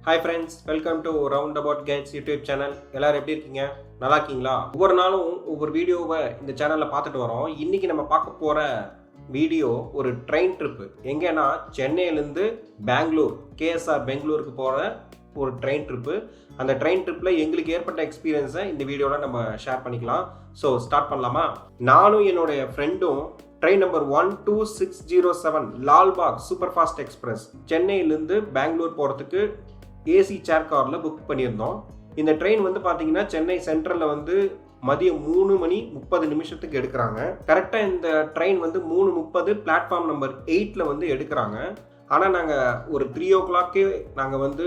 Hi friends, welcome to round about guides YouTube channel. எல்லாரும் எப்படி இருக்கீங்க? நல்லா இருக்கீங்களா? ஒவ்வொரு நாளும் ஒவ்வொரு வீடியோவை இந்த சேனலில் பார்த்துட்டு வரோம். இன்றைக்கி நம்ம பார்க்க போகிற வீடியோ ஒரு ட்ரெயின் ட்ரிப்பு. எங்கேன்னா சென்னையிலேருந்து பெங்களூர், கேஎஸ்ஆர் பெங்களூருக்கு போகிற ஒரு ட்ரெயின் ட்ரிப்பு. அந்த ட்ரெயின் ட்ரிப்பில் எங்களுக்கு ஏற்பட்ட எக்ஸ்பீரியன்ஸை இந்த வீடியோவில் நம்ம ஷேர் பண்ணிக்கலாம். ஸோ ஸ்டார்ட் பண்ணலாமா? நானும் என்னுடைய ஃப்ரெண்டும் train number 12607 Lalbagh super fast express சென்னையிலேருந்து பெங்களூர் போகிறதுக்கு ஏசி சேர் காரில் புக் பண்ணியிருந்தோம். இந்த ட்ரெயின் வந்து பார்த்தீங்கன்னா சென்னை சென்ட்ரலில் வந்து மதியம் 3:30 எடுக்கிறாங்க. கரெக்டாக இந்த ட்ரெயின் வந்து 3:30 பிளாட்ஃபார்ம் நம்பர் 8 வந்து எடுக்கிறாங்க. ஆனால் நாங்கள் ஒரு 3 o'clock நாங்கள் வந்து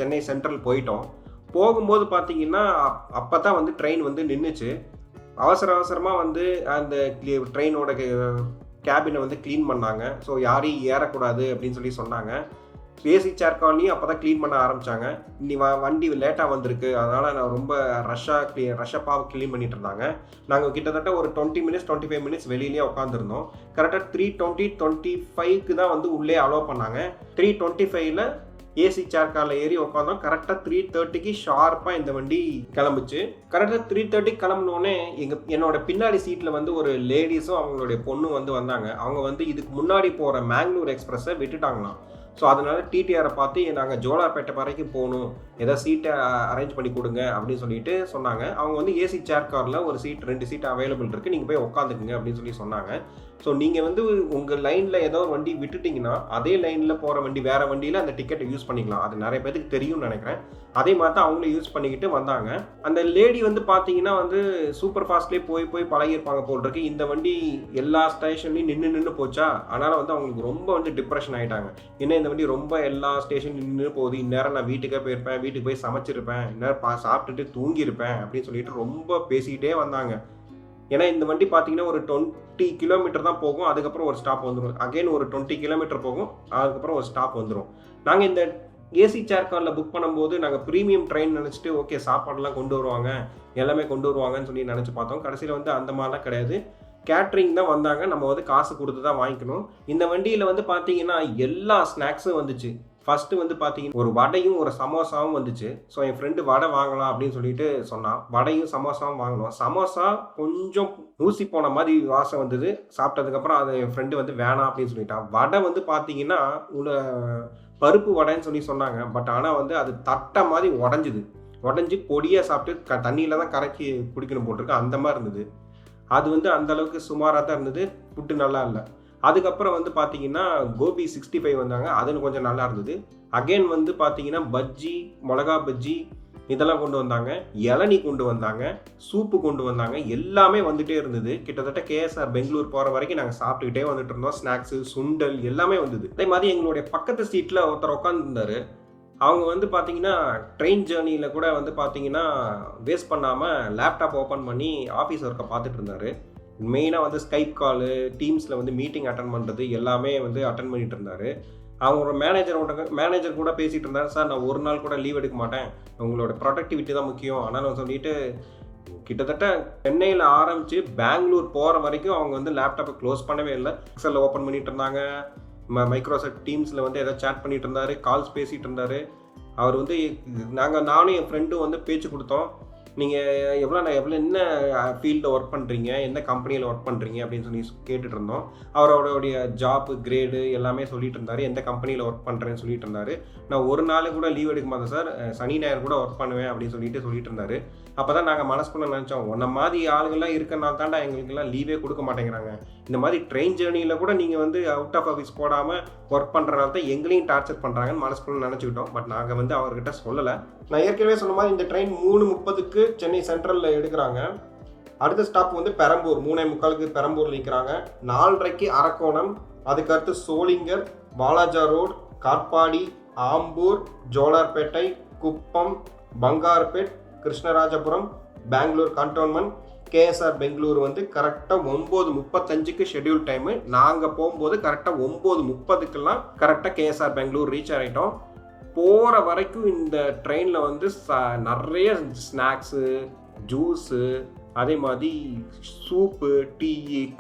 சென்னை சென்ட்ரல் போயிட்டோம். போகும்போது பார்த்தீங்கன்னா அப்போ தான் வந்து ட்ரெயின் வந்து நின்றுச்சு. அவசரமாக வந்து அந்த ட்ரெயினோட கேபினை வந்து க்ளீன் பண்ணாங்க. ஸோ யாரையும் ஏறக்கூடாது அப்படின்னு சொல்லி சொன்னாங்க. ஏசி சேர் கார்லையும் அப்போ தான் க்ளீன் பண்ண ஆரம்பித்தாங்க. இன்னி வண்டி லேட்டாக வந்திருக்கு, அதனால் நான் ரொம்ப ரஷ்ஷப்பாக க்ளீன் பண்ணிட்டு இருந்தாங்க. நாங்கள் கிட்டத்தட்ட ஒரு 25 மினிட்ஸ் வெளியிலேயே உட்காந்துருந்தோம். கரெக்டாக 3:25 தான் வந்து உள்ளே அலோவ் பண்ணாங்க. 3:25 ஏசி சேர் காரில் ஏறி உட்காந்தோம். கரெக்டாக 3:30 ஷார்ப்பாக இந்த வண்டி கிளம்புச்சு. கரெக்டாக 3:30 கிளம்பினோடனே என்னோட பின்னாடி சீட்டில் வந்து ஒரு லேடிஸும் அவங்களுடைய பொண்ணும் வந்து வந்தாங்க. அவங்க வந்து இதுக்கு முன்னாடி போகிற மேங்களூர் எக்ஸ்பிரஸை விட்டுட்டாங்களாம். ஸோ அதனால் டிடிஆரை பார்த்து நாங்கள் ஜோலார்பேட்டை வரைக்கும் போகணும், ஏதாவது சீட்டை அரேஞ்ச் பண்ணி கொடுங்க அப்படின்னு சொல்லிட்டு சொன்னாங்க. அவங்க வந்து ஏசி சேர் காரில் ஒரு சீட் 2 சீட் அவைலபிள் இருக்குது, நீங்கள் போய் உட்காந்துக்குங்க அப்படின்னு சொல்லி சொன்னாங்க. ஸோ நீங்கள் வந்து உங்கள் லைனில் ஏதோ ஒரு வண்டி விட்டுட்டிங்கன்னா அதே லைனில் போகிற வண்டி வேறு வண்டியில் அந்த டிக்கெட்டை யூஸ் பண்ணிக்கலாம். அது நிறைய பேருக்கு தெரியும்னு நினைக்கிறேன். அதே மாதிரி தான் அவங்களும் யூஸ் பண்ணிக்கிட்டு வந்தாங்க. அந்த லேடி வந்து பார்த்தீங்கன்னா வந்து சூப்பர் ஃபாஸ்ட்லேயே போய் பழகிருப்பாங்க போல் இருக்கு. இந்த வண்டி எல்லா ஸ்டேஷன்லையும் நின்று போச்சா, அதனால் வந்து அவங்களுக்கு ரொம்ப வந்து டிப்ரெஷன் ஆகிட்டாங்க. என்ன இந்த வண்டி ரொம்ப எல்லா ஸ்டேஷன்லையும் நின்று போகுது, இந்நேரம் நான் வீட்டுக்கே போயிருப்பேன், வீட்டுக்கு போய் சமைச்சிருப்பேன், இந்நேரம் சாப்பிட்டுட்டு தூங்கியிருப்பேன் அப்படின்னு சொல்லிட்டு ரொம்ப பேசிக்கிட்டே வந்தாங்க. ஏன்னா இந்த வண்டி பார்த்தீங்கன்னா ஒரு 20 கிலோமீட்டர் தான் போகும், அதுக்கப்புறம் ஒரு ஸ்டாப் வந்துடும். அகைன் ஒரு 20 கிலோமீட்டர் போகும், அதுக்கப்புறம் ஒரு ஸ்டாப் வந்துடும். நாங்கள் இந்த ஏசி சேர் காரில் புக் பண்ணும்போது நாங்கள் ப்ரீமியம் ட்ரெயின் நினச்சிட்டு ஓகே சாப்பாடெல்லாம் கொண்டு வருவாங்க, எல்லாமே கொண்டு வருவாங்கன்னு சொல்லி நினச்சி பார்த்தோம். கடைசியில் வந்து அந்த மாதிரிலாம் கிடையாது. கேட்ரிங் தான் வந்தாங்க, நம்ம வந்து காசு கொடுத்து தான் வாங்கிக்கணும். இந்த வண்டியில் வந்து பார்த்தீங்கன்னா எல்லா ஸ்நாக்ஸும் வந்துச்சு. ஃபஸ்ட்டு வந்து பார்த்தீங்கன்னா ஒரு வடையும் ஒரு சமோசாவும் வந்துச்சு. ஸோ என் ஃப்ரெண்டு வடை வாங்கலாம் அப்படின்னு சொல்லிட்டு சொன்னான். வடையும் சமோசாவும் வாங்கினோம். சமோசா கொஞ்சம் ஊசி போன மாதிரி வாசம் வந்தது. சாப்பிட்டதுக்கப்புறம் அது என் ஃப்ரெண்டு வந்து வேணாம் அப்படின்னு சொல்லிட்டான். வடை வந்து பார்த்தீங்கன்னா பருப்பு வடைன்னு சொல்லி சொன்னாங்க. பட் ஆனால் வந்து அது தட்டை மாதிரி உடஞ்சி பொடியாக சாப்பிட்டு தண்ணியில் தான் கரைச்சி குடிக்கணும் போட்டிருக்கு, அந்த மாதிரி இருந்தது. அது வந்து அந்தளவுக்கு சுமாராக தான் இருந்தது, ஃபுட்டு நல்லா இல்லை. அதுக்கப்புறம் வந்து பார்த்தீங்கன்னா கோபி 65 வந்தாங்க, அது கொஞ்சம் நல்லா இருந்தது. அகெயின் வந்து பார்த்தீங்கன்னா பஜ்ஜி, மிளகா பஜ்ஜி இதெல்லாம் கொண்டு வந்தாங்க, இளநீ கொண்டு வந்தாங்க, சூப்பு கொண்டு வந்தாங்க, எல்லாமே வந்துகிட்டே இருந்தது. கிட்டத்தட்ட கேஎஸ்ஆர் பெங்களூர் போகிற வரைக்கும் நாங்கள் சாப்பிட்டுக்கிட்டே வந்துட்டு இருந்தோம். ஸ்நாக்ஸு, சுண்டல் எல்லாமே வந்தது. அதே மாதிரி எங்களுடைய பக்கத்து சீட்டில் ஒருத்தர் உட்காந்துருந்தார். அவங்க வந்து பார்த்தீங்கன்னா ட்ரெயின் ஜேர்னியில் கூட வந்து பார்த்தீங்கன்னா வேஸ்ட் பண்ணாமல் லேப்டாப் ஓப்பன் பண்ணி ஆஃபீஸ் ஒர்க்கை பார்த்துட்டு இருந்தார். மெயினாக வந்து ஸ்கைப் காலு, டீம்ஸில் வந்து மீட்டிங் அட்டன் பண்ணுறது எல்லாமே வந்து அட்டன் பண்ணிட்டு இருந்தார். அவங்களோட மேனேஜர் கூட பேசிகிட்டு இருந்தார். சார் நான் ஒரு நாள் கூட லீவ் எடுக்க மாட்டேன், உங்களோட ப்ரொடக்டிவிட்டி தான் முக்கியம், ஆனால் சொல்லிட்டு கிட்டத்தட்ட சென்னையில் ஆரம்பித்து பெங்களூர் போகிற வரைக்கும் அவங்க வந்து லேப்டாப்பை க்ளோஸ் பண்ணவே இல்லை. எக்ஸலில் ஓப்பன் பண்ணிட்டு இருந்தாங்க, மைக்ரோசாஃப்ட் டீம்ஸில் வந்து ஏதோ சேட் பண்ணிகிட்டு இருந்தார், கால்ஸ் பேசிகிட்டு இருந்தார். அவர் வந்து நானும் என் ஃப்ரெண்டும் வந்து பேச்சு கொடுத்தோம். நீங்கள் எவ்வளோ என்ன ஃபீல்டில் ஒர்க் பண்ணுறீங்க, எந்த கம்பெனியில் ஒர்க் பண்ணுறீங்க அப்படின்னு சொல்லி கேட்டுட்டு இருந்தோம். அவரோடைய ஜாப்பு கிரேடு எல்லாமே சொல்லிட்டு இருந்தார், எந்த கம்பெனியில் ஒர்க் பண்ணுறேன்னு சொல்லிட்டு இருந்தார். நான் ஒரு நாள் கூட லீவ் எடுக்க மாட்டேன் சார், சனி ஞாயிறு கூட ஒர்க் பண்ணுவேன் அப்படின்னு சொல்லிட்டு இருந்தார். அப்போ தான் நாங்கள் மனசுக்குள்ள நினச்சோம், உன்ன மாதிரி ஆளுங்கள்லாம் இருக்கிறனால தாண்டா எங்களுக்கெல்லாம் லீவே கொடுக்க மாட்டேங்கிறாங்க. இந்த மாதிரி ட்ரெயின் ஜேர்னியில் கூட நீங்கள் வந்து அவுட் ஆஃப் ஆஃபீஸ் போடாமல் ஒர்க் பண்ணுறனால தான் எங்களையும் டார்ச்சர் பண்ணுறாங்கன்னு மனசுக்குள்ள நினச்சிக்கிட்டோம். பட் நாங்கள் வந்து அவர்கிட்ட சொல்லலை. நான் ஏற்கனவே சொன்ன மாதிரி இந்த ட்ரெயின் 3:30 சென்னை சென்ட்ரலில் எடுக்கிறாங்க. அடுத்த ஸ்டாப் வந்து பெரம்பூர், 3:45 பெரம்பூரில் நிற்கிறாங்க. 4:30 அரக்கோணம், அதுக்கடுத்து சோளிங்கர், வாலாஜா ரோடு, காட்பாடி, ஆம்பூர், ஜோலார்பேட்டை, குப்பம், பங்காரப்பேட், கிருஷ்ணராஜபுரம், பெங்களூர் கண்டோன்மெண்ட், கேஎஸ்ஆர் பெங்களூர் வந்து கரெக்டாக 9:35 ஷெட்யூல் டைமு. நாங்கள் போகும்போது கரெக்டாக 9:30 கரெக்டாக கேஎஸ்ஆர் பெங்களூர் ரீச் ஆகிட்டோம். போகிற வரைக்கும் இந்த ட்ரெயினில் வந்து நிறைய ஸ்நாக்ஸு, ஜூஸு, அதே மாதிரி சூப்பு, டீ,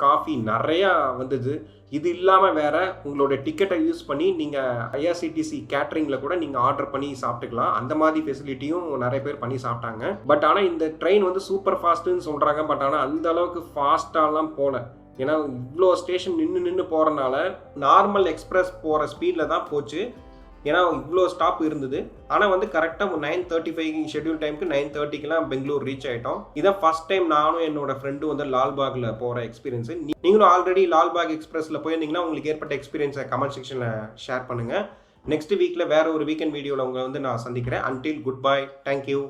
காஃபி நிறையா வந்தது. இது இல்லாமல் வேறு உங்களோட டிக்கெட்டை யூஸ் பண்ணி நீங்கள் ஐஆர்சிடிசி கேட்ரிங்கில் கூட நீங்கள் ஆர்டர் பண்ணி சாப்பிட்டுக்கலாம். அந்த மாதிரி ஃபெசிலிட்டியும் நிறைய பேர் பண்ணி சாப்பிட்டாங்க. பட் ஆனால் இந்த ட்ரெயின் வந்து சூப்பர் ஃபாஸ்ட்டுன்னு சொல்கிறாங்க. பட் ஆனால் அந்த அளவுக்கு ஃபாஸ்ட்டாலாம் போகல. ஏன்னா இவ்வளோ ஸ்டேஷன் நின்று போகிறனால நார்மல் எக்ஸ்பிரஸ் போகிற ஸ்பீடில் தான் போச்சு. ஏன்னா இவ்வளோ ஸ்டாப் இருந்தது. ஆனால் வந்து கரெக்டாக 9:35 ஷெட்யூல் டைமுக்கு 9:30க்கெலாம் பெங்களூர் ரீச் ஆகிட்டோம். இதான் ஃபஸ்ட் டைம் நானும் என்னோட ஃப்ரெண்டும் வந்து லால்பாகில் போகிற எக்ஸ்பீரியன்ஸு. நீங்களும் ஆல்ரெடி லால்பாக் எக்ஸ்பிரஸில் போயிருந்தீங்கன்னா உங்களுக்கு ஏற்பட்ட எக்ஸ்பீரியன்ஸை கமெண்ட் செக்ஷனில் ஷேர் பண்ணுங்கள். நெக்ஸ்ட் வீக்கில் வேறு ஒரு வீக்கெண்ட் வீடியோவில் உங்களை வந்து நான் சந்திக்கிறேன். Until good bye. தேங்க்யூ.